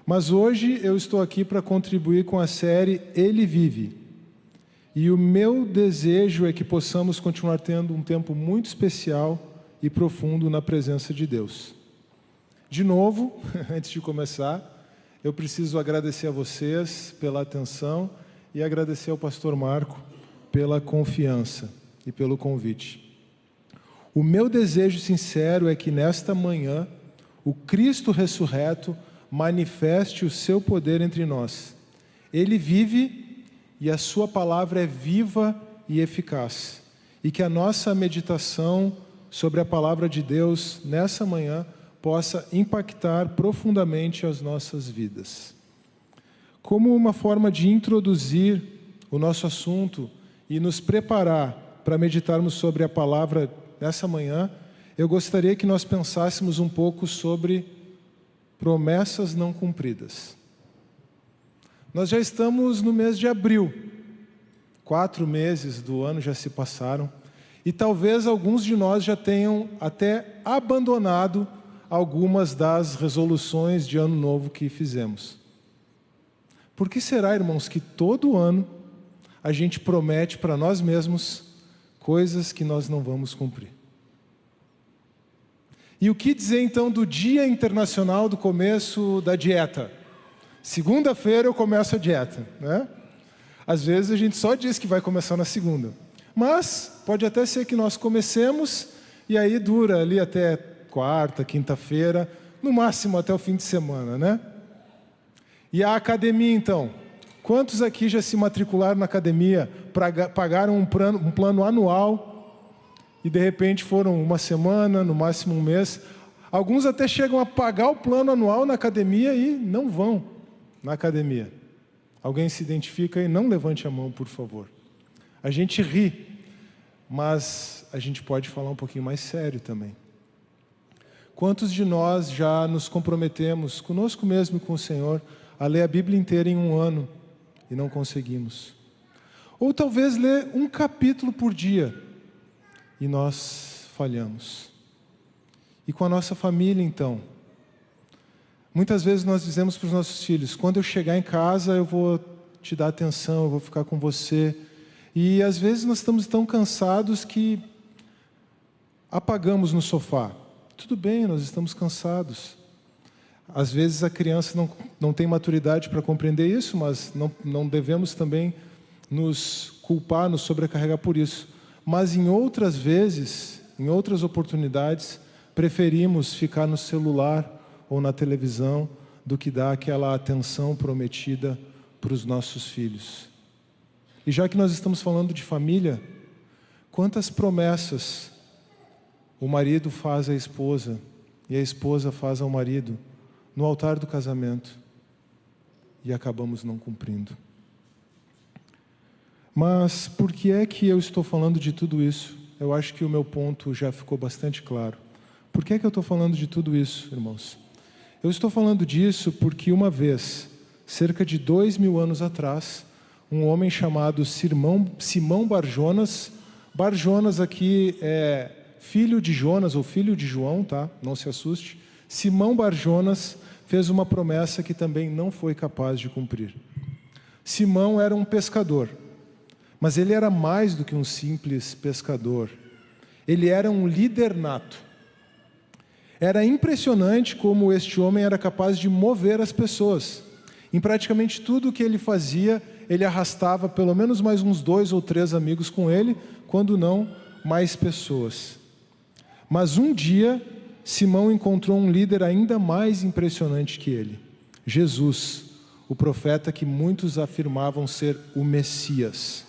Mas hoje eu estou aqui para contribuir com a série Ele Vive. E o meu desejo é que possamos continuar tendo um tempo muito especial e profundo na presença de Deus. De novo, antes de começar, eu preciso agradecer a vocês pela atenção e agradecer ao pastor Marco pela confiança e pelo convite. O meu desejo sincero é que nesta manhã o Cristo ressurreto manifeste o seu poder entre nós. Ele vive e a sua palavra é viva e eficaz. E que a nossa meditação sobre a palavra de Deus nessa manhã possa impactar profundamente as nossas vidas. Como uma forma de introduzir o nosso assunto e nos preparar para meditarmos sobre a palavra nessa manhã, eu gostaria que nós pensássemos um pouco sobre promessas não cumpridas. Nós já estamos no mês de abril, 4 meses do ano já se passaram, e talvez alguns de nós já tenham até abandonado algumas das resoluções de ano novo que fizemos. Por que será, irmãos, que todo ano a gente promete para nós mesmos coisas que nós não vamos cumprir? E o que dizer então do Dia Internacional do começo da dieta? Segunda-feira eu começo a dieta, né? Às vezes a gente só diz que vai começar na segunda. Mas pode até ser que nós comecemos e aí dura ali até quarta, quinta-feira, no máximo até o fim de semana, né? E a academia então? Quantos aqui já se matricularam na academia, pagaram um plano anual e de repente foram uma semana, no máximo um mês? Alguns até chegam a pagar o plano anual na academia e não vão na academia. Alguém se identifica aí? Não levante a mão, por favor. A gente ri, mas a gente pode falar um pouquinho mais sério também. Quantos de nós já nos comprometemos, conosco mesmo e com o Senhor, a ler a Bíblia inteira em um ano e não conseguimos? Ou talvez ler um capítulo por dia e nós falhamos. E com a nossa família, então? Muitas vezes nós dizemos para os nossos filhos, quando eu chegar em casa eu vou te dar atenção, eu vou ficar com você. E às vezes nós estamos tão cansados que apagamos no sofá. Tudo bem, nós estamos cansados. Às vezes a criança não tem maturidade para compreender isso, mas não devemos também nos culpar, nos sobrecarregar por isso. Mas em outras vezes, em outras oportunidades, preferimos ficar no celular ou na televisão do que dar aquela atenção prometida para os nossos filhos. E já que nós estamos falando de família, quantas promessas o marido faz à esposa e a esposa faz ao marido no altar do casamento e acabamos não cumprindo. Mas por que é que eu estou falando de tudo isso? Eu acho que o meu ponto já ficou bastante claro. Por que é que eu estou falando de tudo isso, irmãos? Eu estou falando disso porque uma vez, cerca de 2000 anos atrás, um homem chamado Simão Barjonas, Barjonas aqui é filho de Jonas ou filho de João, tá? Não se assuste. Simão Barjonas fez uma promessa que também não foi capaz de cumprir. Simão era um pescador, mas ele era mais do que um simples pescador. Ele era um líder nato. Era impressionante como este homem era capaz de mover as pessoas. Em praticamente tudo o que ele fazia, ele arrastava pelo menos mais uns 2 ou 3 amigos com ele, quando não, mais pessoas. Mas um dia, Simão encontrou um líder ainda mais impressionante que ele. Jesus, o profeta que muitos afirmavam ser o Messias,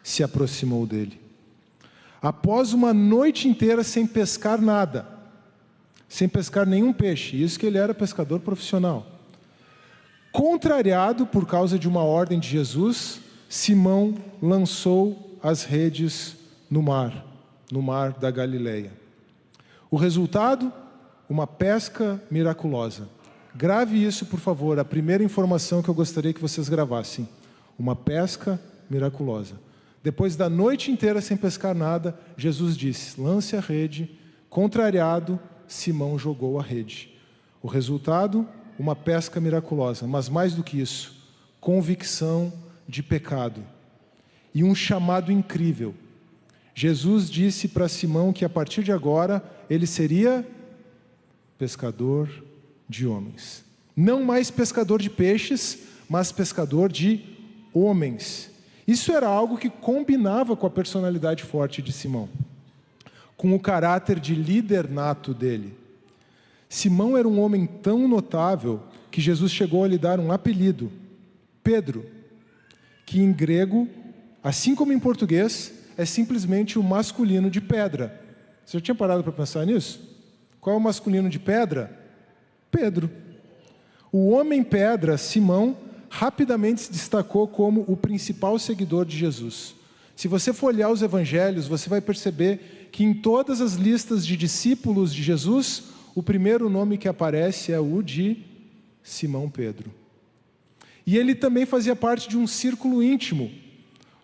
se aproximou dele. Após uma noite inteira sem pescar nada, sem pescar nenhum peixe, isso que ele era pescador profissional. Contrariado por causa de uma ordem de Jesus, Simão lançou as redes no mar da Galileia. O resultado? Uma pesca miraculosa. Grave isso, por favor, a primeira informação que eu gostaria que vocês gravassem. Uma pesca miraculosa. Depois da noite inteira sem pescar nada, Jesus disse, lance a rede. Contrariado, Simão jogou a rede. O resultado? uma pesca miraculosa, mas mais do que isso, convicção de pecado e um chamado incrível. Jesus disse para Simão que a partir de agora ele seria pescador de homens. Não mais pescador de peixes, mas pescador de homens. Isso era algo que combinava com a personalidade forte de Simão, com o caráter de líder nato dele. Simão era um homem tão notável que Jesus chegou a lhe dar um apelido, Pedro, que em grego, assim como em português, é simplesmente o masculino de pedra. Você já tinha parado para pensar nisso? Qual é o masculino de pedra? Pedro. O homem pedra, Simão, rapidamente se destacou como o principal seguidor de Jesus. Se você for olhar os evangelhos, você vai perceber que em todas as listas de discípulos de Jesus, o primeiro nome que aparece é o de Simão Pedro. E ele também fazia parte de um círculo íntimo,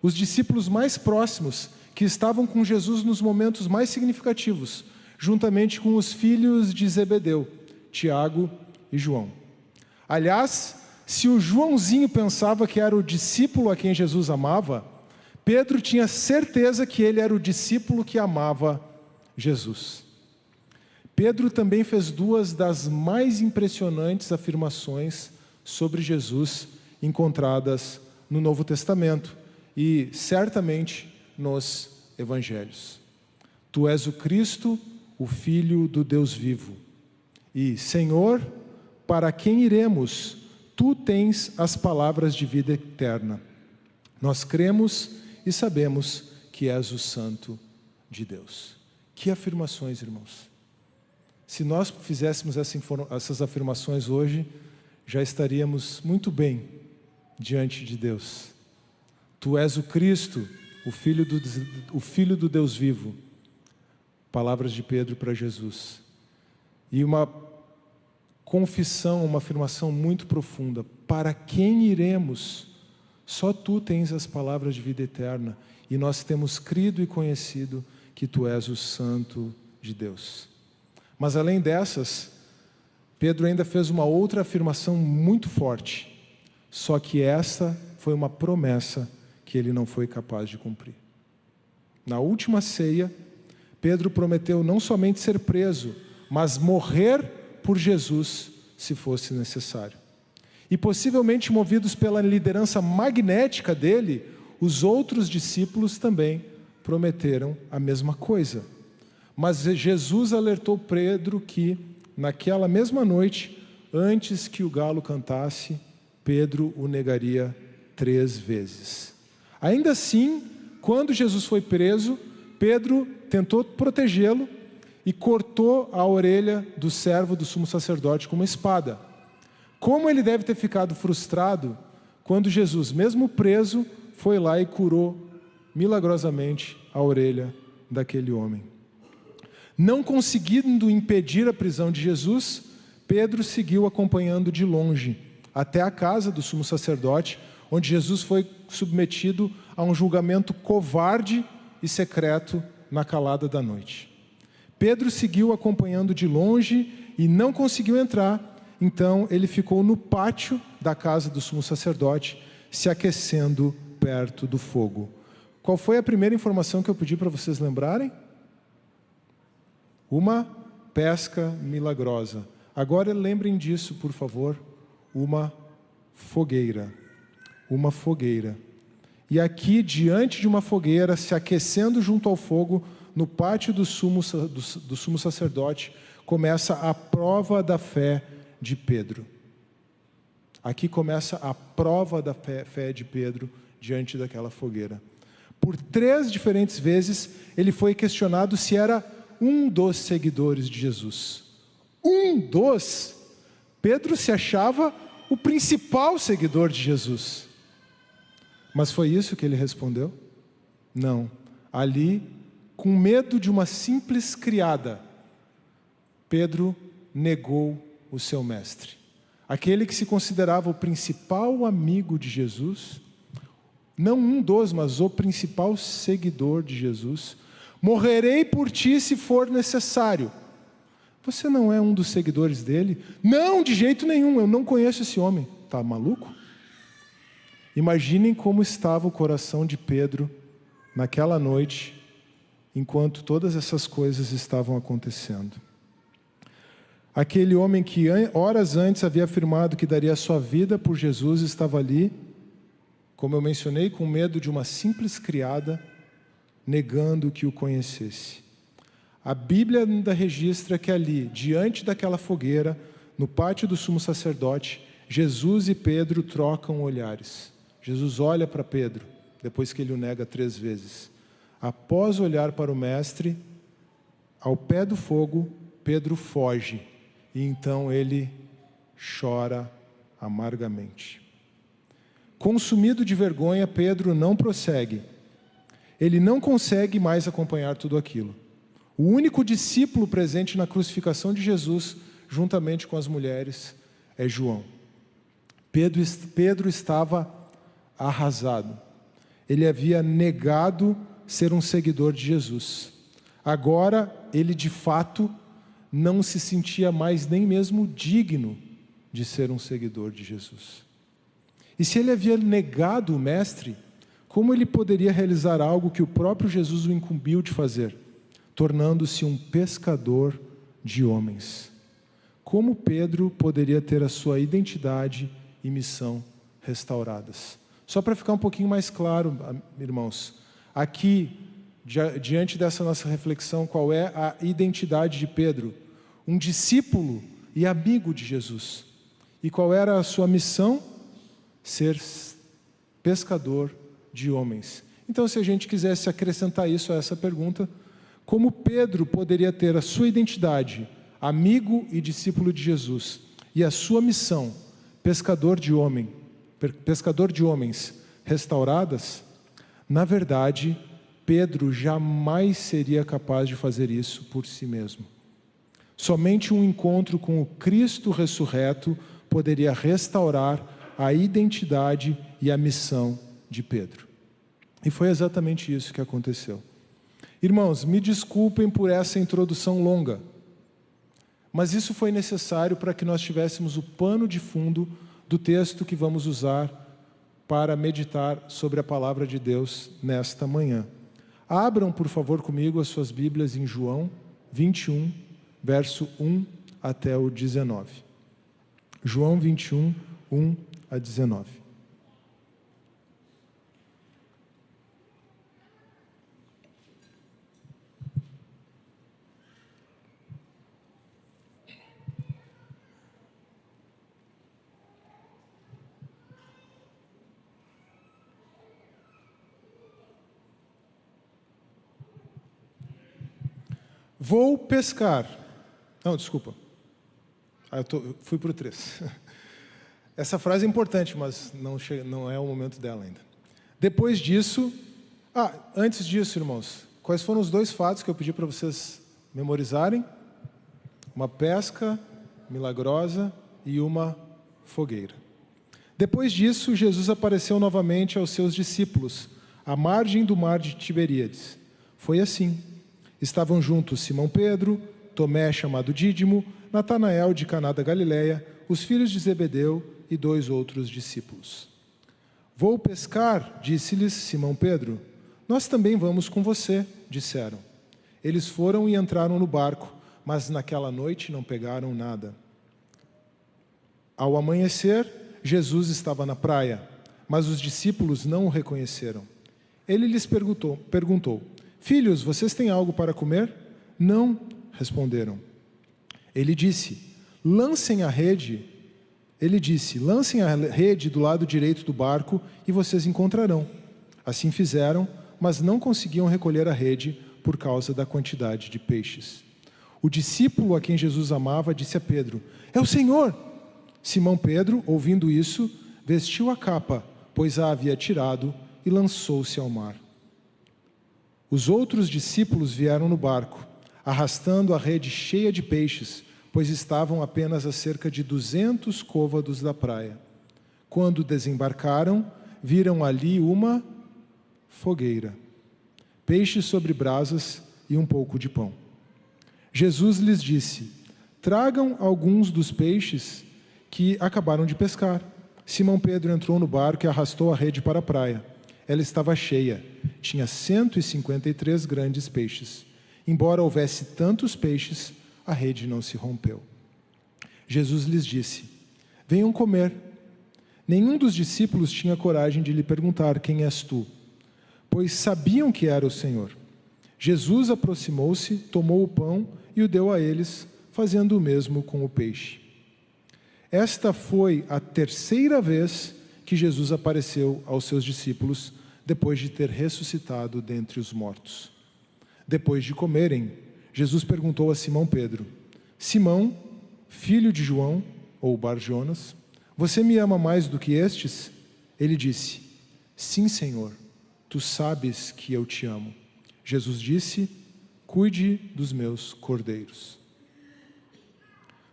os discípulos mais próximos, que estavam com Jesus nos momentos mais significativos, juntamente com os filhos de Zebedeu, Tiago e João. Aliás, se o Joãozinho pensava que era o discípulo a quem Jesus amava, Pedro tinha certeza que ele era o discípulo que amava Jesus. Pedro também fez duas das mais impressionantes afirmações sobre Jesus encontradas no Novo Testamento e certamente nos Evangelhos. Tu és o Cristo, o Filho do Deus vivo. E, Senhor, para quem iremos? Tu tens as palavras de vida eterna. Nós cremos e sabemos que és o Santo de Deus. Que afirmações, irmãos! Se nós fizéssemos essas afirmações hoje, já estaríamos muito bem diante de Deus. Tu és o Cristo, o Filho do Deus vivo. Palavras de Pedro para Jesus. E uma confissão, uma afirmação muito profunda. Para quem iremos? Só tu tens as palavras de vida eterna. E nós temos crido e conhecido que tu és o Santo de Deus. Mas além dessas, Pedro ainda fez uma outra afirmação muito forte. Só que essa foi uma promessa que ele não foi capaz de cumprir. Na última ceia, Pedro prometeu não somente ser preso, mas morrer por Jesus, se fosse necessário. E possivelmente movidos pela liderança magnética dele, os outros discípulos também prometeram a mesma coisa. Mas Jesus alertou Pedro que, naquela mesma noite, antes que o galo cantasse, Pedro o negaria 3 vezes. Ainda assim, quando Jesus foi preso, Pedro tentou protegê-lo e cortou a orelha do servo do sumo sacerdote com uma espada. Como ele deve ter ficado frustrado quando Jesus, mesmo preso, foi lá e curou milagrosamente a orelha daquele homem. Não conseguindo impedir a prisão de Jesus, Pedro seguiu acompanhando de longe até a casa do sumo sacerdote, onde Jesus foi submetido a um julgamento covarde e secreto na calada da noite. Pedro seguiu acompanhando de longe e não conseguiu entrar, então ele ficou no pátio da casa do sumo sacerdote, se aquecendo perto do fogo. Qual foi a primeira informação que eu pedi para vocês lembrarem? Uma pesca milagrosa. Agora lembrem disso, por favor. Uma fogueira. Uma fogueira. E aqui, diante de uma fogueira, se aquecendo junto ao fogo, no pátio do sumo sacerdote, começa a prova da fé de Pedro. Aqui começa a prova da fé de Pedro diante daquela fogueira. Por 3 diferentes vezes, ele foi questionado se era um dos seguidores de Jesus. Um dos? Pedro se achava o principal seguidor de Jesus. Mas foi isso que ele respondeu? Não. Ali, com medo de uma simples criada, Pedro negou o seu mestre. Aquele que se considerava o principal amigo de Jesus, não um dos, mas o principal seguidor de Jesus. Morrerei por ti se for necessário. Você não é um dos seguidores dele? Não, de jeito nenhum, eu não conheço esse homem. Tá maluco? Imaginem como estava o coração de Pedro naquela noite, enquanto todas essas coisas estavam acontecendo. Aquele homem que horas antes havia afirmado que daria sua vida por Jesus estava ali, como eu mencionei, com medo de uma simples criada, negando que o conhecesse. A Bíblia ainda registra que ali, diante daquela fogueira, no pátio do sumo sacerdote, Jesus e Pedro trocam olhares. Jesus olha para Pedro, depois que ele o nega 3 vezes. Após olhar para o mestre, ao pé do fogo, Pedro foge. E então ele chora amargamente. Consumido de vergonha, Pedro não prossegue. Ele não consegue mais acompanhar tudo aquilo. O único discípulo presente na crucificação de Jesus, juntamente com as mulheres, é João. Pedro estava arrasado. Ele havia negado ser um seguidor de Jesus. Agora, ele de fato não se sentia mais nem mesmo digno de ser um seguidor de Jesus. E se ele havia negado o Mestre, como ele poderia realizar algo que o próprio Jesus o incumbiu de fazer? Tornando-se um pescador de homens. Como Pedro poderia ter a sua identidade e missão restauradas? Só para ficar um pouquinho mais claro, irmãos, aqui, diante dessa nossa reflexão, qual é a identidade de Pedro? Um discípulo e amigo de Jesus. E qual era a sua missão? Ser pescador de homens. Então, se a gente quisesse acrescentar isso a essa pergunta, como Pedro poderia ter a sua identidade, amigo e discípulo de Jesus, e a sua missão, pescador de homens, restauradas? Na verdade, Pedro jamais seria capaz de fazer isso por si mesmo. Somente um encontro com o Cristo ressurreto poderia restaurar a identidade e a missão de Pedro. E foi exatamente isso que aconteceu. Irmãos, me desculpem por essa introdução longa, mas isso foi necessário para que nós tivéssemos o pano de fundo do texto que vamos usar para meditar sobre a palavra de Deus nesta manhã. Abram, por favor, comigo as suas Bíblias em João 21, verso 1 até o 19. João 21, 1 a 19. Vou pescar. Não, desculpa. Fui para o 3. Essa frase é importante, mas não é o momento dela ainda. Depois disso... antes disso, irmãos, quais foram os 2 fatos que eu pedi para vocês memorizarem? Uma pesca milagrosa e uma fogueira. Depois disso, Jesus apareceu novamente aos seus discípulos, à margem do mar de Tiberíades. Foi assim. Estavam juntos Simão Pedro, Tomé, chamado Dídimo, Natanael de Caná da Galileia, os filhos de Zebedeu e 2 outros discípulos. Vou pescar, disse-lhes Simão Pedro. Nós também vamos com você, disseram. Eles foram e entraram no barco, mas naquela noite não pegaram nada. Ao amanhecer, Jesus estava na praia, mas os discípulos não o reconheceram. Ele lhes perguntou: Filhos, vocês têm algo para comer? Não, responderam. Ele disse, lancem a rede do lado direito do barco e vocês encontrarão. Assim fizeram, mas não conseguiam recolher a rede por causa da quantidade de peixes. O discípulo a quem Jesus amava disse a Pedro, é o Senhor! Simão Pedro, ouvindo isso, vestiu a capa, pois a havia tirado, e lançou-se ao mar. Os outros discípulos vieram no barco, arrastando a rede cheia de peixes, pois estavam apenas a cerca de 200 côvados da praia. Quando desembarcaram, viram ali uma fogueira, peixes sobre brasas e um pouco de pão. Jesus lhes disse, tragam alguns dos peixes que acabaram de pescar. Simão Pedro entrou no barco e arrastou a rede para a praia. Ela estava cheia, tinha 153 grandes peixes. Embora houvesse tantos peixes, a rede não se rompeu. Jesus lhes disse: venham comer. Nenhum dos discípulos tinha coragem de lhe perguntar: quem és tu? Pois sabiam que era o Senhor. Jesus aproximou-se, tomou o pão e o deu a eles, fazendo o mesmo com o peixe. Esta foi a terceira vez que Jesus apareceu aos seus discípulos, depois de ter ressuscitado dentre os mortos. Depois de comerem, Jesus perguntou a Simão Pedro: Simão, filho de João, ou Bar-Jonas, você me ama mais do que estes? Ele disse: sim, Senhor, tu sabes que eu te amo. Jesus disse: cuide dos meus cordeiros.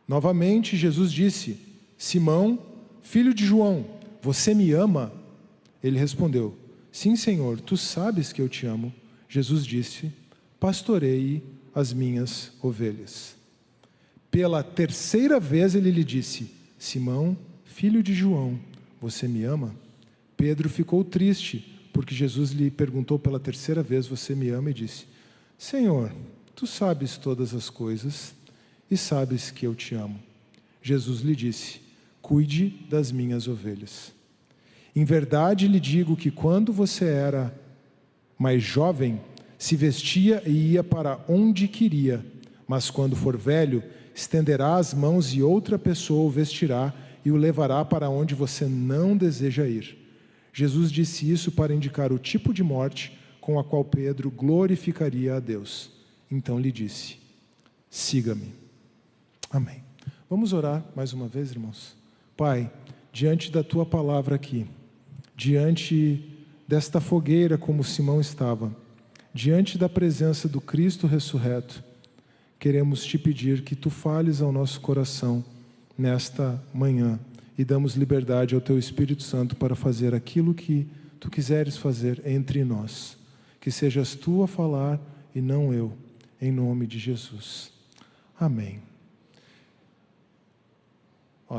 Novamente, Jesus disse: Simão, filho de João, você me ama? Ele respondeu: sim, Senhor, tu sabes que eu te amo. Jesus disse: pastoreie as minhas ovelhas. Pela terceira vez ele lhe disse: Simão, filho de João, você me ama? Pedro ficou triste, porque Jesus lhe perguntou pela terceira vez: você me ama? E disse: Senhor, tu sabes todas as coisas e sabes que eu te amo. Jesus lhe disse: cuide das minhas ovelhas. Em verdade lhe digo que quando você era mais jovem, se vestia e ia para onde queria, mas quando for velho, estenderá as mãos e outra pessoa o vestirá e o levará para onde você não deseja ir. Jesus disse isso para indicar o tipo de morte com a qual Pedro glorificaria a Deus. Então lhe disse: siga-me. Amém. Vamos orar mais uma vez, irmãos? Pai, diante da tua palavra aqui, diante desta fogueira como Simão estava, diante da presença do Cristo ressurreto, queremos te pedir que tu fales ao nosso coração nesta manhã e damos liberdade ao teu Espírito Santo para fazer aquilo que tu quiseres fazer entre nós. Que sejas tu a falar e não eu, em nome de Jesus. Amém.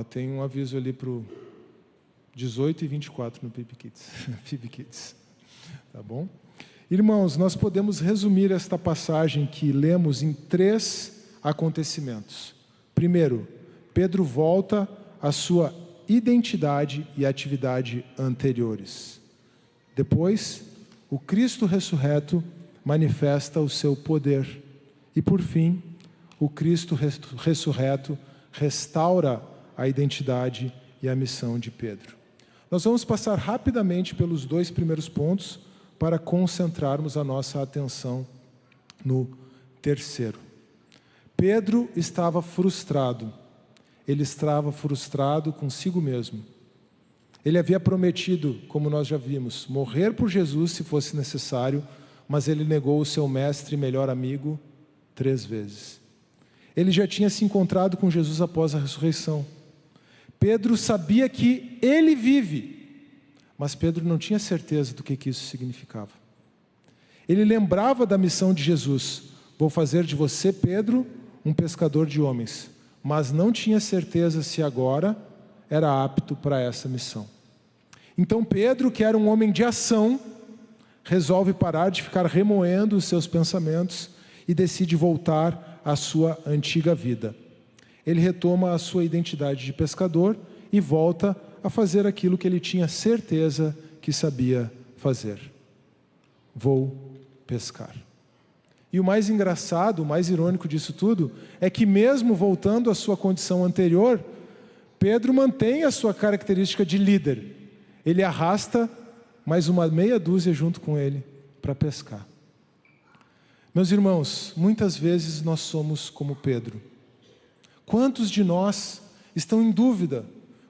Tem um aviso ali para o 18 e 24 no PIB Kids. Tá bom? Irmãos, nós podemos resumir esta passagem que lemos em 3 acontecimentos. Primeiro, Pedro volta à sua identidade e atividade anteriores. Depois, o Cristo ressurreto manifesta o seu poder. E por fim, o Cristo ressurreto restaura a identidade e a missão de Pedro. Nós vamos passar rapidamente pelos 2 primeiros pontos para concentrarmos a nossa atenção no terceiro. Pedro estava frustrado. Ele estava frustrado consigo mesmo. Ele havia prometido, como nós já vimos, morrer por Jesus se fosse necessário, mas ele negou o seu mestre e melhor amigo 3 vezes. Ele já tinha se encontrado com Jesus após a ressurreição. Pedro sabia que ele vive, mas Pedro não tinha certeza do que isso significava. Ele lembrava da missão de Jesus: vou fazer de você, Pedro, um pescador de homens, mas não tinha certeza se agora era apto para essa missão. Então Pedro, que era um homem de ação, resolve parar de ficar remoendo os seus pensamentos e decide voltar à sua antiga vida. Ele retoma a sua identidade de pescador e volta a fazer aquilo que ele tinha certeza que sabia fazer. Vou pescar. E o mais engraçado, o mais irônico disso tudo, é que mesmo voltando à sua condição anterior, Pedro mantém a sua característica de líder. Ele arrasta mais uma meia dúzia junto com ele para pescar. Meus irmãos, muitas vezes nós somos como Pedro. Quantos de nós estão em dúvida?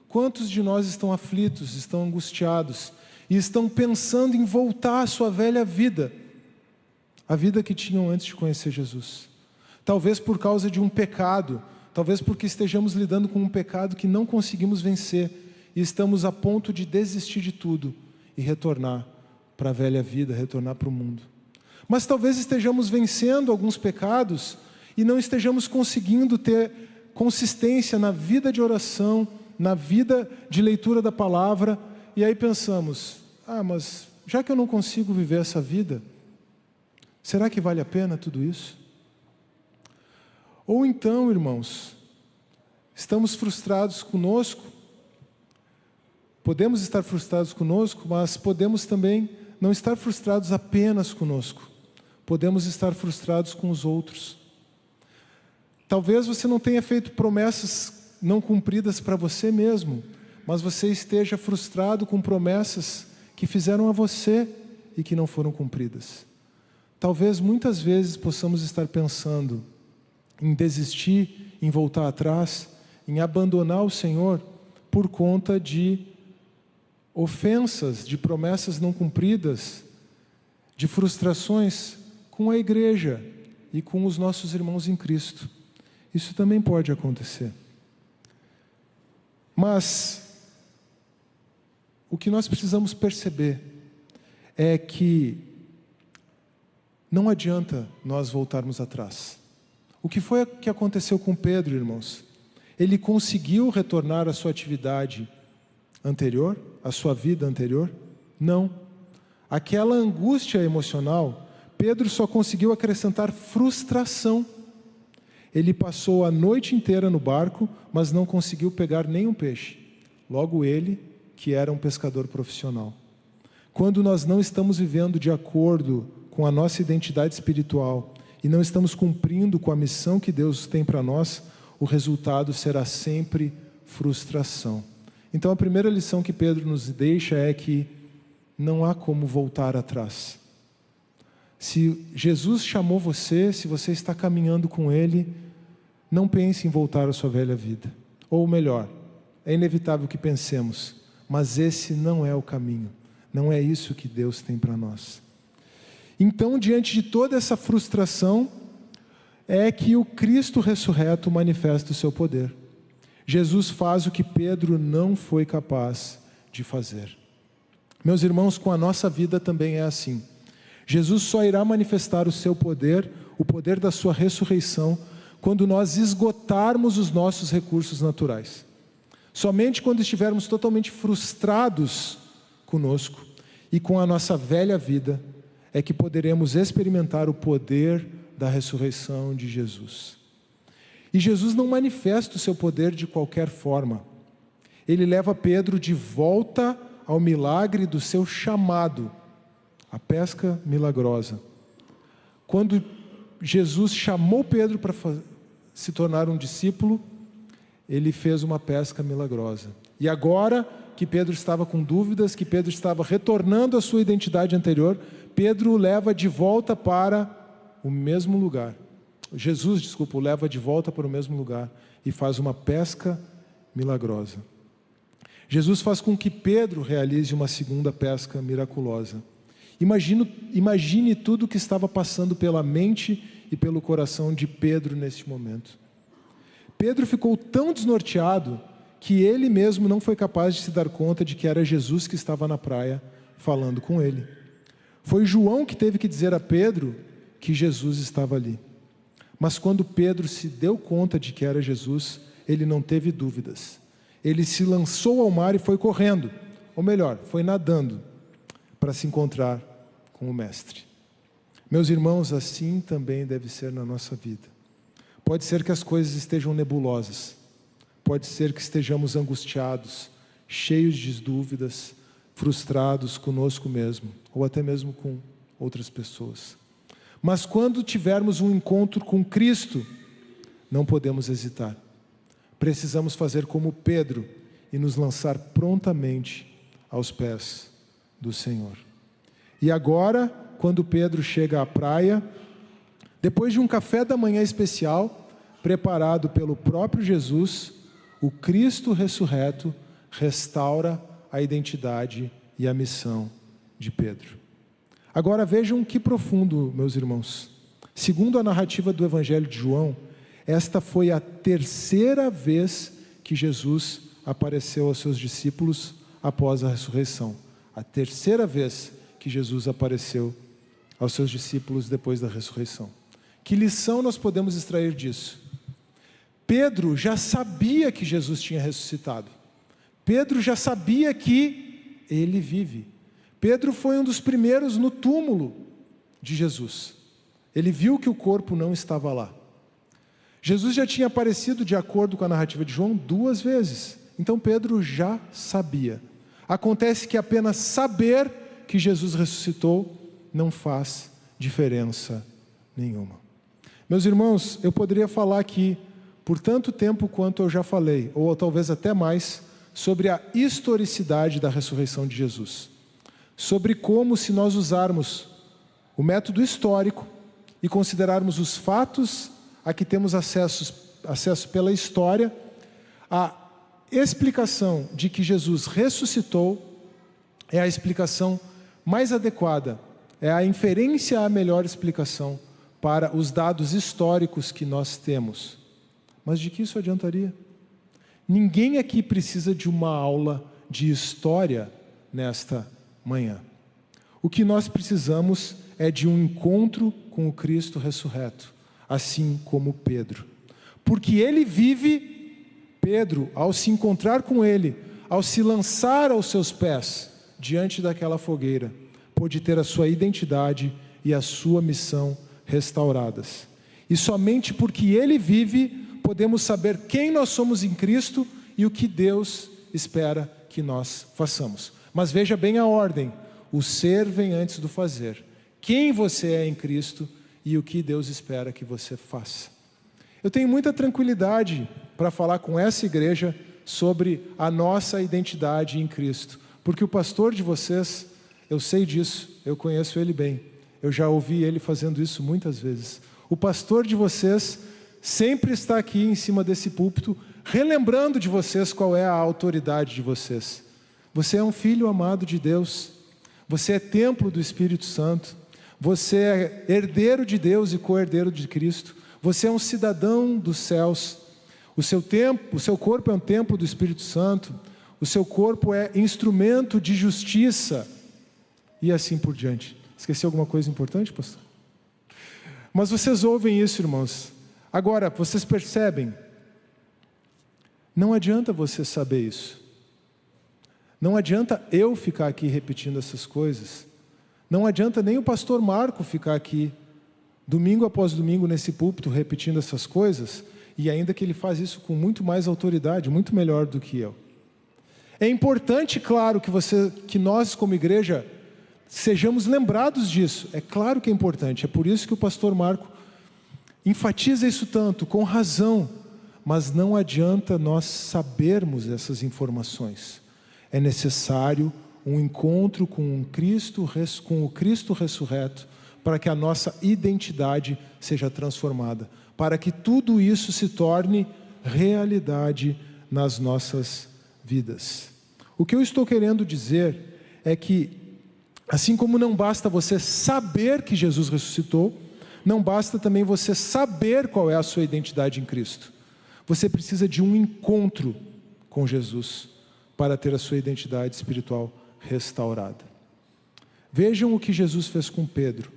Quantos de nós estão aflitos, estão angustiados e estão pensando em voltar à sua velha vida, a vida que tinham antes de conhecer Jesus? Talvez por causa de um pecado, talvez porque estejamos lidando com um pecado que não conseguimos vencer e estamos a ponto de desistir de tudo e retornar para a velha vida, retornar para o mundo. Mas talvez estejamos vencendo alguns pecados e não estejamos conseguindo ter consistência na vida de oração, na vida de leitura da palavra, e aí pensamos, mas já que eu não consigo viver essa vida, será que vale a pena tudo isso? Ou então, irmãos, estamos frustrados conosco, podemos estar frustrados conosco, mas podemos também não estar frustrados apenas conosco, podemos estar frustrados com os outros. Talvez você não tenha feito promessas não cumpridas para você mesmo, mas você esteja frustrado com promessas que fizeram a você e que não foram cumpridas. Talvez muitas vezes possamos estar pensando em desistir, em voltar atrás, em abandonar o Senhor por conta de ofensas, de promessas não cumpridas, de frustrações com a igreja e com os nossos irmãos em Cristo. Isso também pode acontecer. Mas o que nós precisamos perceber é que não adianta nós voltarmos atrás. O que foi que aconteceu com Pedro, irmãos? Ele conseguiu retornar à sua atividade anterior, à sua vida anterior? Não. Aquela angústia emocional, Pedro só conseguiu acrescentar frustração. Ele passou a noite inteira no barco, mas não conseguiu pegar nenhum peixe. Logo ele, que era um pescador profissional. Quando nós não estamos vivendo de acordo com a nossa identidade espiritual e não estamos cumprindo com a missão que Deus tem para nós, o resultado será sempre frustração. Então a primeira lição que Pedro nos deixa é que não há como voltar atrás. Se Jesus chamou você, se você está caminhando com Ele, não pense em voltar à sua velha vida. Ou melhor, é inevitável que pensemos, mas esse não é o caminho. Não é isso que Deus tem para nós. Então, diante de toda essa frustração, é que o Cristo ressurreto manifesta o seu poder. Jesus faz o que Pedro não foi capaz de fazer. Meus irmãos, com a nossa vida também é assim. Jesus só irá manifestar o seu poder, o poder da sua ressurreição, quando nós esgotarmos os nossos recursos naturais. Somente quando estivermos totalmente frustrados conosco e com a nossa velha vida, é que poderemos experimentar o poder da ressurreição de Jesus. E Jesus não manifesta o seu poder de qualquer forma. Ele leva Pedro de volta ao milagre do seu chamado, a pesca milagrosa. Quando Jesus chamou Pedro para se tornar um discípulo, ele fez uma pesca milagrosa. E agora que Pedro estava com dúvidas, que Pedro estava retornando à sua identidade anterior, Pedro o leva de volta para o mesmo lugar. Jesus, o leva de volta para o mesmo lugar e faz uma pesca milagrosa. Jesus faz com que Pedro realize uma segunda pesca miraculosa. Imagine tudo o que estava passando pela mente e pelo coração de Pedro neste momento. Pedro ficou tão desnorteado que ele mesmo não foi capaz de se dar conta de que era Jesus que estava na praia falando com ele. Foi João que teve que dizer a Pedro que Jesus estava ali. Mas quando Pedro se deu conta de que era Jesus, ele não teve dúvidas. Ele se lançou ao mar e foi correndo, ou melhor, foi nadando, para se encontrar com o Mestre. Meus irmãos, assim também deve ser na nossa vida. Pode ser que as coisas estejam nebulosas, pode ser que estejamos angustiados, cheios de dúvidas, frustrados conosco mesmo, ou até mesmo com outras pessoas. Mas quando tivermos um encontro com Cristo, não podemos hesitar. Precisamos fazer como Pedro e nos lançar prontamente aos pés do Senhor. E agora, quando Pedro chega à praia, depois de um café da manhã especial, preparado pelo próprio Jesus, o Cristo ressurreto restaura a identidade e a missão de Pedro. Agora vejam que profundo, meus irmãos. Segundo a narrativa do Evangelho de João, esta foi a terceira vez que Jesus apareceu aos seus discípulos após a ressurreição. A terceira vez que Jesus apareceu aos seus discípulos depois da ressurreição. Que lição nós podemos extrair disso? Pedro já sabia que Jesus tinha ressuscitado. Pedro já sabia que ele vive. Pedro foi um dos primeiros no túmulo de Jesus. Ele viu que o corpo não estava lá. Jesus já tinha aparecido, de acordo com a narrativa de João, 2 vezes. Então Pedro já sabia. Acontece que apenas saber que Jesus ressuscitou não faz diferença nenhuma. Meus irmãos, eu poderia falar aqui por tanto tempo quanto eu já falei, ou talvez até mais, sobre a historicidade da ressurreição de Jesus. Sobre como, se nós usarmos o método histórico e considerarmos os fatos a que temos acesso pela história, a explicação de que Jesus ressuscitou é a explicação mais adequada, é a inferência à melhor explicação para os dados históricos que nós temos. Mas de que isso adiantaria? Ninguém aqui precisa de uma aula de história nesta manhã. O que nós precisamos é de um encontro com o Cristo ressurreto, assim como Pedro. Porque ele vive, Pedro, ao se encontrar com ele, ao se lançar aos seus pés diante daquela fogueira, pôde ter a sua identidade e a sua missão restauradas. E somente porque ele vive, podemos saber quem nós somos em Cristo e o que Deus espera que nós façamos. Mas veja bem a ordem: o ser vem antes do fazer. Quem você é em Cristo e o que Deus espera que você faça. Eu tenho muita tranquilidade para falar com essa igreja sobre a nossa identidade em Cristo, porque o pastor de vocês, eu sei disso, eu conheço ele bem, eu já ouvi ele fazendo isso muitas vezes. O pastor de vocês sempre está aqui em cima desse púlpito, relembrando de vocês qual é a autoridade de vocês. Você é um filho amado de Deus, você é templo do Espírito Santo, você é herdeiro de Deus e co-herdeiro de Cristo, você é um cidadão dos céus, o seu corpo é um templo do Espírito Santo, o seu corpo é instrumento de justiça, e assim por diante. Esqueci alguma coisa importante, pastor? Mas vocês ouvem isso, irmãos. Agora, vocês percebem, não adianta você saber isso. Não adianta eu ficar aqui repetindo essas coisas. Não adianta nem o pastor Marco ficar aqui, domingo após domingo, nesse púlpito, repetindo essas coisas, e ainda que ele faz isso com muito mais autoridade, muito melhor do que eu. É importante, claro, que nós como igreja sejamos lembrados disso. É claro que é importante, é por isso que o pastor Marco enfatiza isso tanto, com razão, mas não adianta nós sabermos essas informações. É necessário um encontro com o Cristo ressurreto, para que a nossa identidade seja transformada, para que tudo isso se torne realidade nas nossas vidas. O que eu estou querendo dizer é que, assim como não basta você saber que Jesus ressuscitou, não basta também você saber qual é a sua identidade em Cristo. Você precisa de um encontro com Jesus para ter a sua identidade espiritual restaurada. Vejam o que Jesus fez com Pedro.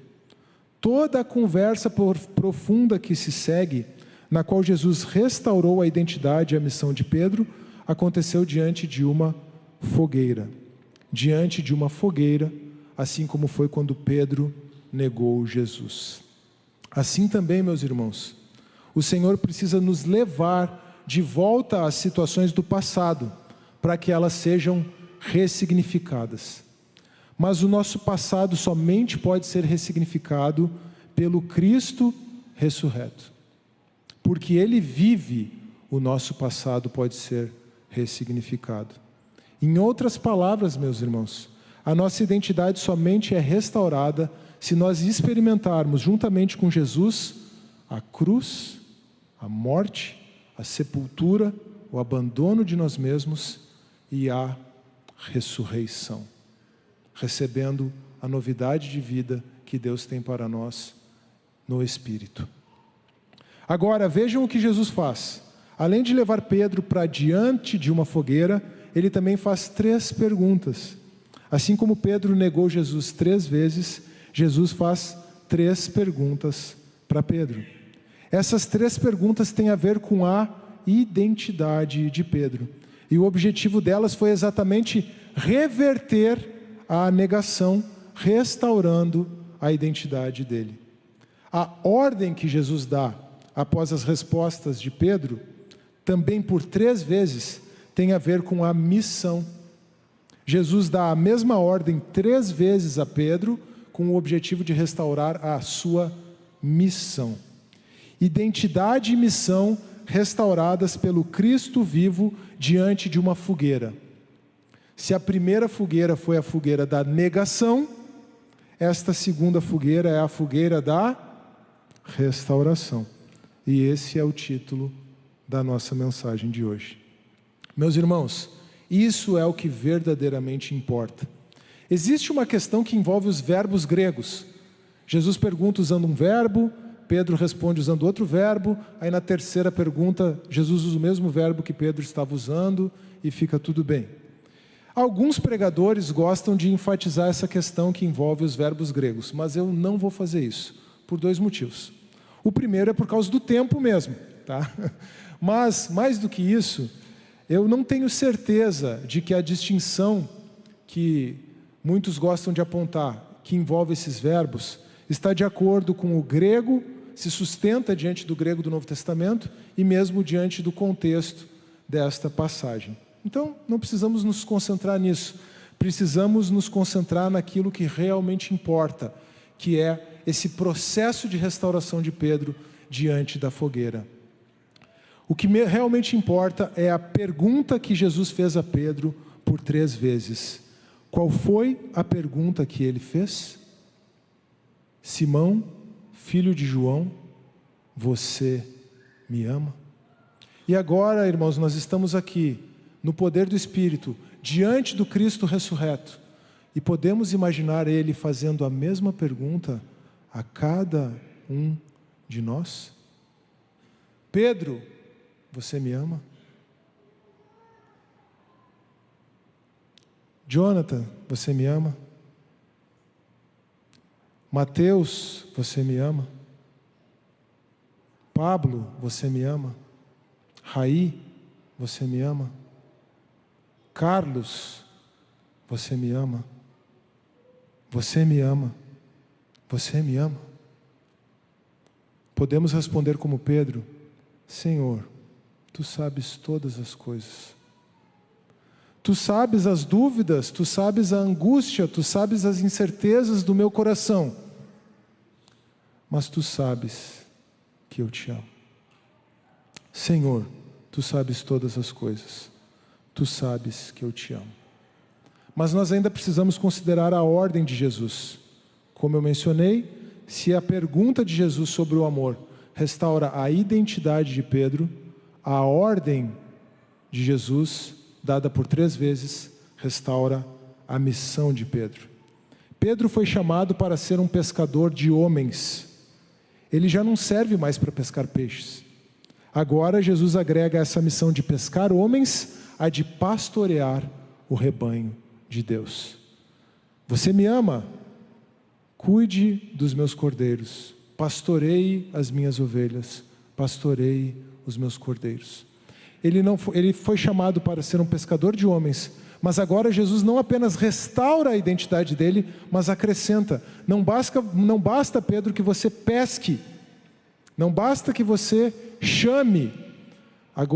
Toda a conversa profunda que se segue, na qual Jesus restaurou a identidade e a missão de Pedro, aconteceu diante de uma fogueira. Diante de uma fogueira, assim como foi quando Pedro negou Jesus. Assim também, meus irmãos, o Senhor precisa nos levar de volta às situações do passado, para que elas sejam ressignificadas. Mas o nosso passado somente pode ser ressignificado pelo Cristo ressurreto. Porque Ele vive, o nosso passado pode ser ressignificado. Em outras palavras, meus irmãos, a nossa identidade somente é restaurada se nós experimentarmos juntamente com Jesus a cruz, a morte, a sepultura, o abandono de nós mesmos e a ressurreição, recebendo a novidade de vida que Deus tem para nós no Espírito. Agora, vejam o que Jesus faz. Além de levar Pedro para diante de uma fogueira, ele também faz 3 perguntas. Assim como Pedro negou Jesus 3 vezes, Jesus faz 3 perguntas para Pedro. Essas 3 perguntas têm a ver com a identidade de Pedro. E o objetivo delas foi exatamente reverter a negação, restaurando a identidade dele. A ordem que Jesus dá após as respostas de Pedro, também por 3 vezes, tem a ver com a missão. Jesus dá a mesma ordem 3 vezes a Pedro, com o objetivo de restaurar a sua missão. Identidade e missão restauradas pelo Cristo vivo diante de uma fogueira. Se a primeira fogueira foi a fogueira da negação, esta segunda fogueira é a fogueira da restauração. E esse é o título da nossa mensagem de hoje. Meus irmãos, isso é o que verdadeiramente importa. Existe uma questão que envolve os verbos gregos. Jesus pergunta usando um verbo, Pedro responde usando outro verbo, aí na terceira pergunta, Jesus usa o mesmo verbo que Pedro estava usando e fica tudo bem. Alguns pregadores gostam de enfatizar essa questão que envolve os verbos gregos, mas eu não vou fazer isso, por 2 motivos. O primeiro é por causa do tempo mesmo, tá? Mas, mais do que isso, eu não tenho certeza de que a distinção que muitos gostam de apontar, que envolve esses verbos, está de acordo com o grego, se sustenta diante do grego do Novo Testamento e mesmo diante do contexto desta passagem. Então, não precisamos nos concentrar nisso. Precisamos nos concentrar naquilo que realmente importa, que é esse processo de restauração de Pedro diante da fogueira. O que realmente importa é a pergunta que Jesus fez a Pedro por 3 vezes. Qual foi a pergunta que ele fez? Simão, filho de João, você me ama? E agora, irmãos, nós estamos aqui, no poder do Espírito, diante do Cristo ressurreto, e podemos imaginar Ele fazendo a mesma pergunta a cada um de nós? Pedro, você me ama? Jonathan, você me ama? Mateus, você me ama? Pablo, você me ama? Raí, você me ama? Carlos, você me ama? Você me ama? Você me ama? Podemos responder como Pedro: Senhor, Tu sabes todas as coisas. Tu sabes as dúvidas, Tu sabes a angústia, Tu sabes as incertezas do meu coração. Mas Tu sabes que eu te amo. Senhor, Tu sabes todas as coisas. Tu sabes que eu te amo. Mas nós ainda precisamos considerar a ordem de Jesus. Como eu mencionei, se a pergunta de Jesus sobre o amor restaura a identidade de Pedro, a ordem de Jesus, dada por 3 vezes, restaura a missão de Pedro. Pedro foi chamado para ser um pescador de homens. Ele já não serve mais para pescar peixes. Agora Jesus agrega essa missão de pescar homens a de pastorear o rebanho de Deus. Você me ama? Cuide dos meus cordeiros, pastoreie as minhas ovelhas, pastoreie os meus cordeiros. Ele foi chamado para ser um pescador de homens, mas agora Jesus não apenas restaura a identidade dele, mas acrescenta: não basta, Pedro, que você pesque, não basta que você chame,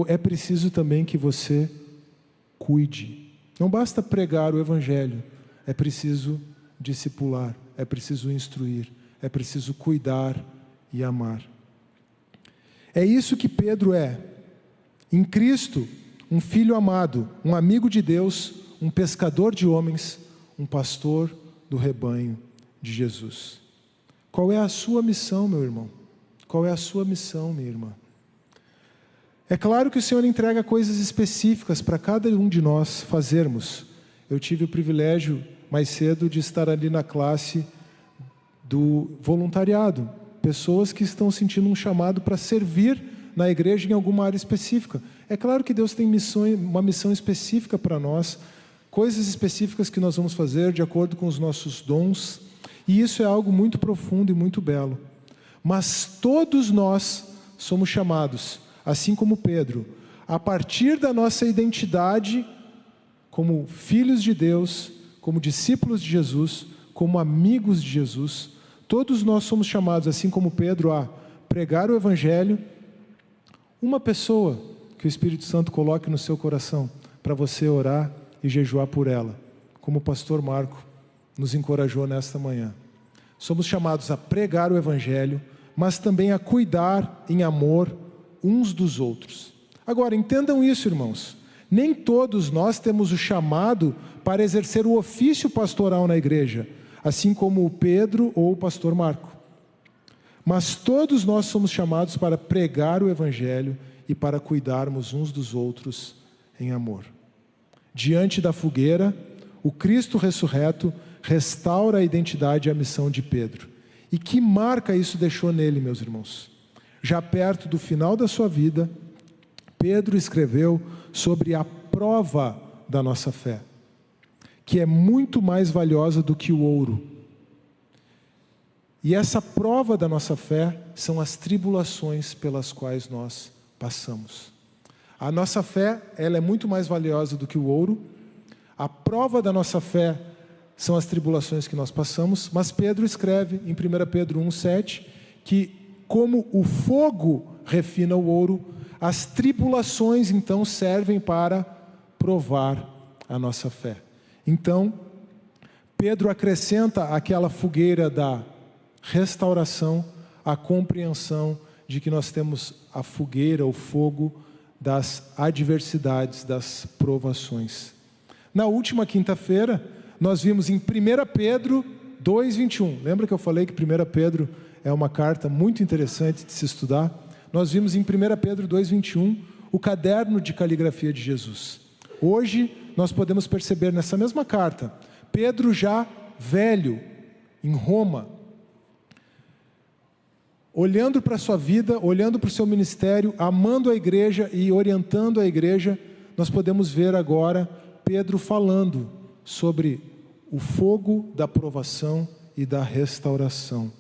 é preciso também que você cuide. Não basta pregar o Evangelho, é preciso discipular, é preciso instruir, é preciso cuidar e amar. É isso que Pedro é. Em Cristo, um filho amado, um amigo de Deus, um pescador de homens, um pastor do rebanho de Jesus. Qual é a sua missão, meu irmão? Qual é a sua missão, minha irmã? É claro que o Senhor entrega coisas específicas para cada um de nós fazermos. Eu tive o privilégio, mais cedo, de estar ali na classe do voluntariado. Pessoas que estão sentindo um chamado para servir na igreja em alguma área específica. É claro que Deus tem uma missão específica para nós, coisas específicas que nós vamos fazer de acordo com os nossos dons, e isso é algo muito profundo e muito belo. Mas todos nós somos chamados, assim como Pedro, a partir da nossa identidade como filhos de Deus, como discípulos de Jesus, como amigos de Jesus, todos nós somos chamados, assim como Pedro, a pregar o Evangelho. Uma pessoa que o Espírito Santo coloque no seu coração para você orar e jejuar por ela, como o pastor Marco nos encorajou nesta manhã. Somos chamados a pregar o Evangelho, mas também a cuidar em amor uns dos outros. Agora, entendam isso, irmãos. Nem todos nós temos o chamado para exercer o ofício pastoral na igreja, assim como o Pedro ou o pastor Marco. Mas todos nós somos chamados para pregar o Evangelho e para cuidarmos uns dos outros em amor. Diante da fogueira, o Cristo ressurreto restaura a identidade e a missão de Pedro. E que marca isso deixou nele, meus irmãos? Já perto do final da sua vida, Pedro escreveu sobre a prova da nossa fé, que é muito mais valiosa do que o ouro. E essa prova da nossa fé são as tribulações pelas quais nós passamos. A nossa fé, ela é muito mais valiosa do que o ouro. A prova da nossa fé são as tribulações que nós passamos, mas Pedro escreve em 1 Pedro 1,7 que como o fogo refina o ouro, as tribulações então servem para provar a nossa fé. Então, Pedro acrescenta àquela fogueira da restauração a compreensão de que nós temos a fogueira, o fogo das adversidades, das provações. Na última quinta-feira, nós vimos em 1 Pedro 2,21. Lembra que eu falei que 1 Pedro é uma carta muito interessante de se estudar? Nós vimos em 1 Pedro 2,21 o caderno de caligrafia de Jesus. Hoje, nós podemos perceber nessa mesma carta, Pedro já velho, em Roma, olhando para a sua vida, olhando para o seu ministério, amando a igreja e orientando a igreja, nós podemos ver agora Pedro falando sobre o fogo da provação e da restauração.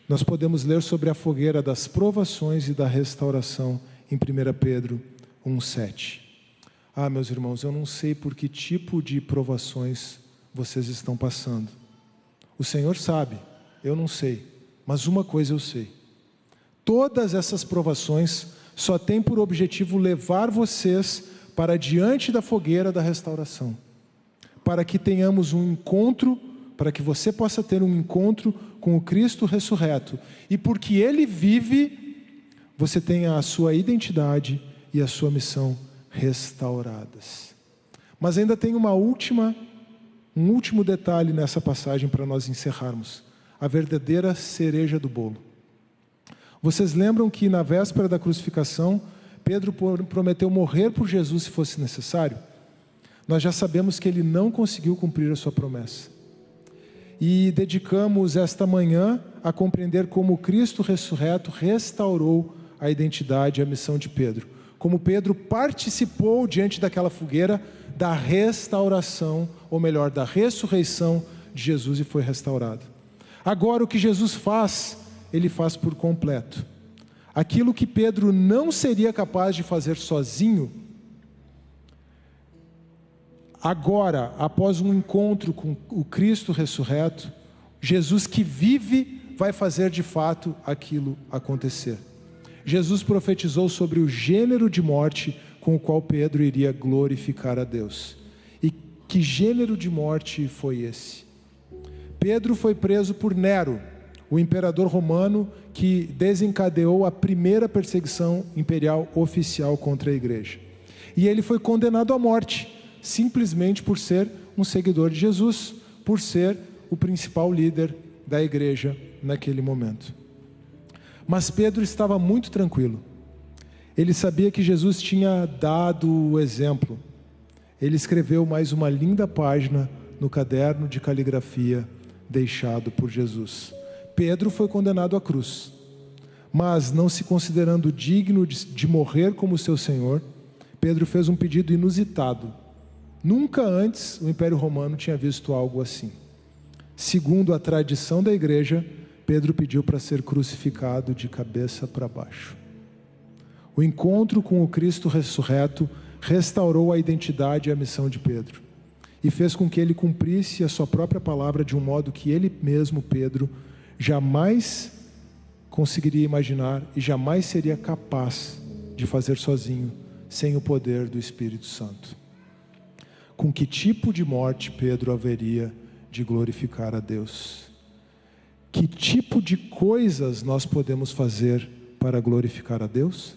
Nós podemos ler sobre a fogueira das provações e da restauração em 1 Pedro 1,7. Ah, meus irmãos, eu não sei por que tipo de provações vocês estão passando. O Senhor sabe, eu não sei, mas uma coisa eu sei. Todas essas provações só têm por objetivo levar vocês para diante da fogueira da restauração, para que tenhamos um encontro, para que você possa ter um encontro com o Cristo ressurreto, e porque Ele vive, você tenha a sua identidade e a sua missão restauradas. Mas ainda tem um último detalhe nessa passagem para nós encerrarmos, a verdadeira cereja do bolo. Vocês lembram que na véspera da crucificação, Pedro prometeu morrer por Jesus se fosse necessário? Nós já sabemos que ele não conseguiu cumprir a sua promessa. E dedicamos esta manhã a compreender como o Cristo ressurreto restaurou a identidade e a missão de Pedro. Como Pedro participou diante daquela fogueira da restauração, ou melhor, da ressurreição de Jesus e foi restaurado. Agora o que Jesus faz, Ele faz por completo. Aquilo que Pedro não seria capaz de fazer sozinho, agora, após um encontro com o Cristo ressurreto, Jesus que vive vai fazer de fato aquilo acontecer. Jesus profetizou sobre o gênero de morte com o qual Pedro iria glorificar a Deus. E que gênero de morte foi esse? Pedro foi preso por Nero, o imperador romano que desencadeou a primeira perseguição imperial oficial contra a igreja. E ele foi condenado à morte, simplesmente por ser um seguidor de Jesus, por ser o principal líder da igreja naquele momento. Mas Pedro estava muito tranquilo. Ele sabia que Jesus tinha dado o exemplo. Ele escreveu mais uma linda página no caderno de caligrafia deixado por Jesus. Pedro foi condenado à cruz, mas não se considerando digno de morrer como seu Senhor, Pedro fez um pedido inusitado. Nunca antes o Império Romano tinha visto algo assim. Segundo a tradição da igreja, Pedro pediu para ser crucificado de cabeça para baixo. O encontro com o Cristo ressurreto restaurou a identidade e a missão de Pedro e fez com que ele cumprisse a sua própria palavra de um modo que ele mesmo, Pedro, jamais conseguiria imaginar e jamais seria capaz de fazer sozinho, sem o poder do Espírito Santo. Com que tipo de morte Pedro haveria de glorificar a Deus? Que tipo de coisas nós podemos fazer para glorificar a Deus?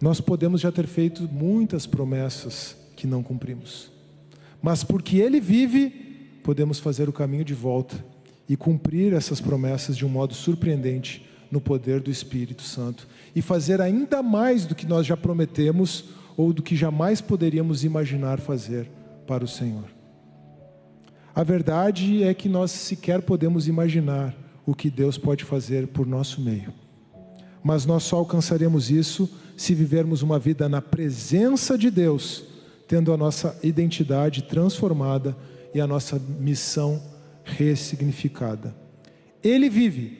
Nós podemos já ter feito muitas promessas que não cumprimos, mas porque Ele vive, podemos fazer o caminho de volta e cumprir essas promessas de um modo surpreendente no poder do Espírito Santo e fazer ainda mais do que nós já prometemos ou do que jamais poderíamos imaginar fazer para o Senhor. A verdade é que nós sequer podemos imaginar o que Deus pode fazer por nosso meio, mas nós só alcançaremos isso se vivermos uma vida na presença de Deus, tendo a nossa identidade transformada e a nossa missão ressignificada. Ele vive,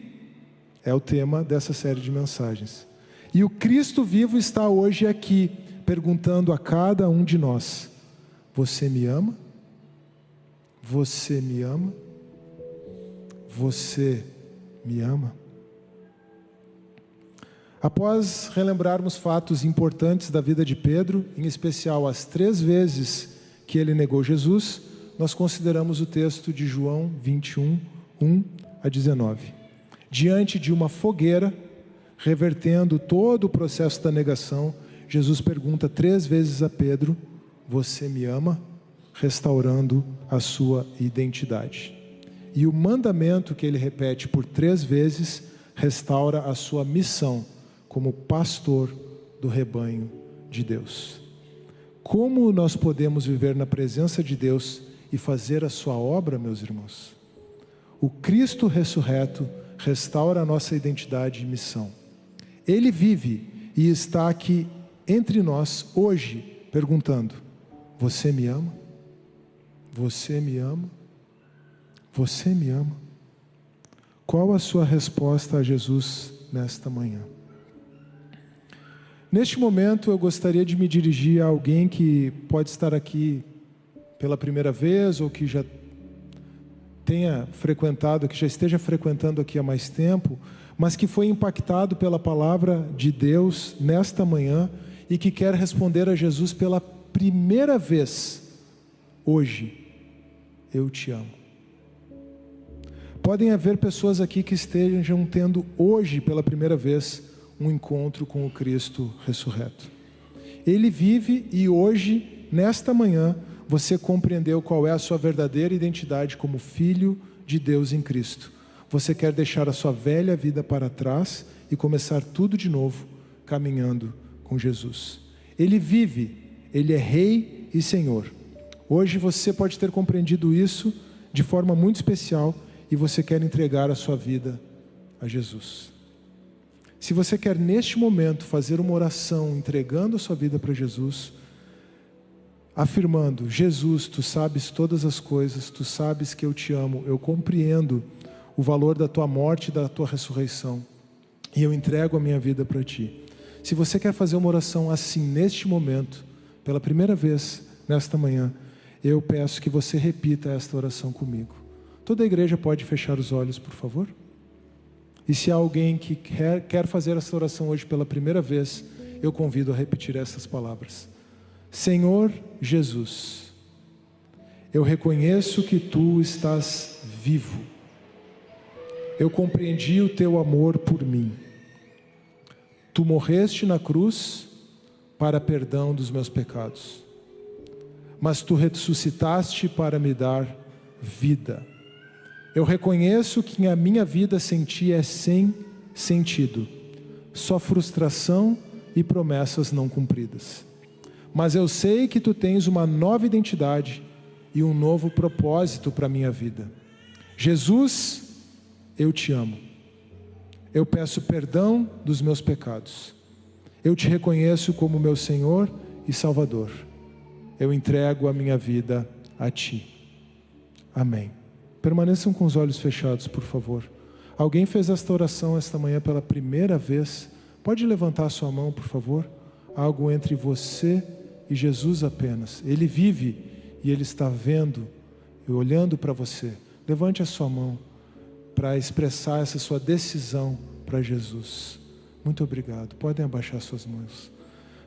é o tema dessa série de mensagens. E o Cristo vivo está hoje aqui, perguntando a cada um de nós: você me ama? Você me ama? Você me ama? Após relembrarmos fatos importantes da vida de Pedro, em especial as 3 vezes que ele negou Jesus, nós consideramos o texto de João 21, 1 a 19. Diante de uma fogueira, revertendo todo o processo da negação, Jesus pergunta 3 vezes a Pedro: você me ama? Restaurando a sua identidade. E o mandamento que ele repete por 3 vezes restaura a sua missão como pastor do rebanho de Deus. Como nós podemos viver na presença de Deus e fazer a sua obra, meus irmãos? O Cristo ressurreto restaura a nossa identidade e missão. Ele vive e está aqui entre nós hoje, perguntando: você me ama? Você me ama? Você me ama? Qual a sua resposta a Jesus nesta manhã? Neste momento eu gostaria de me dirigir a alguém que pode estar aqui pela primeira vez ou que já tenha frequentado, que já esteja frequentando aqui há mais tempo, mas que foi impactado pela palavra de Deus nesta manhã e que quer responder a Jesus pela primeira vez hoje: eu te amo. Podem haver pessoas aqui que estejam tendo hoje pela primeira vez um encontro com o Cristo ressurreto. Ele vive e hoje, nesta manhã, você compreendeu qual é a sua verdadeira identidade como filho de Deus em Cristo. Você quer deixar a sua velha vida para trás e começar tudo de novo, caminhando com Jesus. Ele vive, Ele é Rei e Senhor. Hoje você pode ter compreendido isso de forma muito especial e você quer entregar a sua vida a Jesus. Se você quer neste momento fazer uma oração entregando a sua vida para Jesus, afirmando: Jesus, tu sabes todas as coisas, tu sabes que eu te amo, eu compreendo o valor da tua morte e da tua ressurreição, e eu entrego a minha vida para ti. Se você quer fazer uma oração assim neste momento, pela primeira vez nesta manhã, eu peço que você repita esta oração comigo. Toda a igreja pode fechar os olhos, por favor? E se há alguém que quer fazer essa oração hoje pela primeira vez, eu convido a repetir essas palavras: Senhor Jesus, eu reconheço que tu estás vivo. Eu compreendi o teu amor por mim. Tu morreste na cruz para perdão dos meus pecados, mas tu ressuscitaste para me dar vida. Eu reconheço que a minha vida sem ti é sem sentido, só frustração e promessas não cumpridas. Mas eu sei que tu tens uma nova identidade e um novo propósito para a minha vida. Jesus, eu te amo. Eu peço perdão dos meus pecados. Eu te reconheço como meu Senhor e Salvador. Eu entrego a minha vida a ti. Amém. Permaneçam com os olhos fechados, por favor. Alguém fez esta oração esta manhã pela primeira vez? Pode levantar a sua mão, por favor? Algo entre você e Jesus apenas. Ele vive e Ele está vendo e olhando para você. Levante a sua mão para expressar essa sua decisão para Jesus. Muito obrigado. Podem abaixar suas mãos.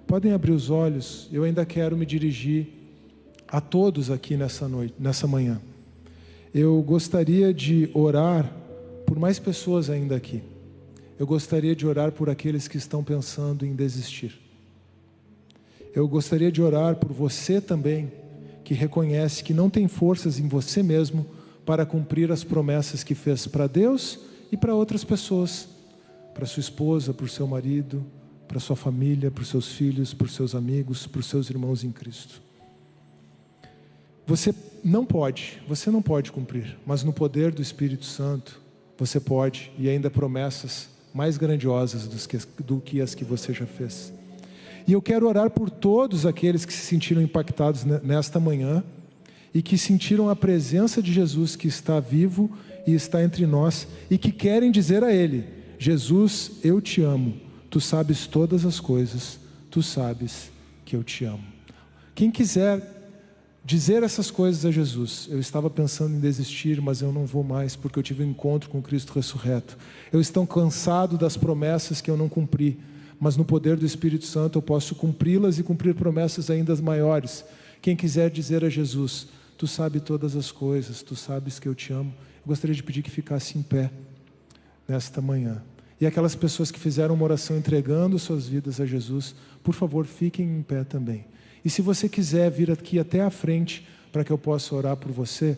Podem abrir os olhos. Eu ainda quero me dirigir a todos aqui nessa manhã. Eu gostaria de orar por mais pessoas ainda aqui. Eu gostaria de orar por aqueles que estão pensando em desistir. Eu gostaria de orar por você também, que reconhece que não tem forças em você mesmo para cumprir as promessas que fez para Deus e para outras pessoas, para sua esposa, para o seu marido, para sua família, para os seus filhos, para os seus amigos, para os seus irmãos em Cristo. Você não pode cumprir, mas no poder do Espírito Santo, você pode, e ainda promessas mais grandiosas do que as que você já fez. E eu quero orar por todos aqueles que se sentiram impactados nesta manhã e que sentiram a presença de Jesus que está vivo e está entre nós e que querem dizer a Ele: Jesus, eu te amo, tu sabes todas as coisas, tu sabes que eu te amo. Quem quiser dizer essas coisas a Jesus: eu estava pensando em desistir, mas eu não vou mais porque eu tive um encontro com Cristo ressurreto. Eu estou cansado das promessas que eu não cumpri, mas no poder do Espírito Santo eu posso cumpri-las e cumprir promessas ainda maiores. Quem quiser dizer a Jesus: tu sabes todas as coisas, tu sabes que eu te amo, eu gostaria de pedir que ficasse em pé nesta manhã. E aquelas pessoas que fizeram uma oração entregando suas vidas a Jesus, por favor, fiquem em pé também. E se você quiser vir aqui até a frente para que eu possa orar por você,